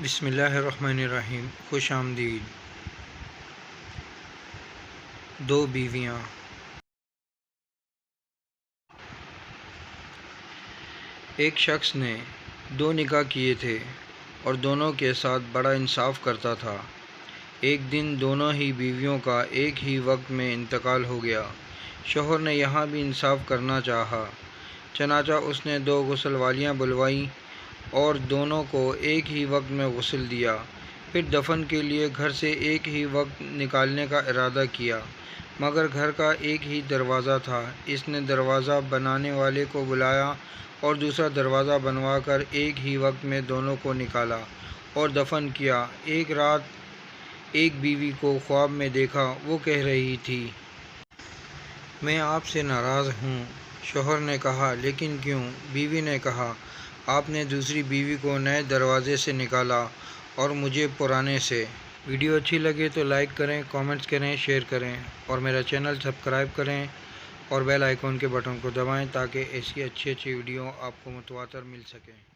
بسم اللہ الرحمن الرحیم۔ خوش آمدید۔ دو بیویاں۔ ایک شخص نے دو نکاح کیے تھے اور دونوں کے ساتھ بڑا انصاف کرتا تھا۔ ایک دن دونوں ہی بیویوں کا ایک ہی وقت میں انتقال ہو گیا۔ شوہر نے یہاں بھی انصاف کرنا چاہا، چنانچہ اس نے دو غسل والیاں بلوائیں اور دونوں کو ایک ہی وقت میں غسل دیا۔ پھر دفن کے لیے گھر سے ایک ہی وقت نکالنے کا ارادہ کیا، مگر گھر کا ایک ہی دروازہ تھا۔ اس نے دروازہ بنانے والے کو بلایا اور دوسرا دروازہ بنوا کر ایک ہی وقت میں دونوں کو نکالا اور دفن کیا۔ ایک رات ایک بیوی کو خواب میں دیکھا، وہ کہہ رہی تھی، میں آپ سے ناراض ہوں۔ شوہر نے کہا، لیکن کیوں؟ بیوی نے کہا، آپ نے دوسری بیوی کو نئے دروازے سے نکالا اور مجھے پرانے سے۔ ویڈیو اچھی لگے تو لائک کریں، کامنٹس کریں، شیئر کریں اور میرا چینل سبسکرائب کریں اور بیل آئیکن کے بٹن کو دبائیں تاکہ ایسی اچھی ویڈیو آپ کو متواتر مل سکیں۔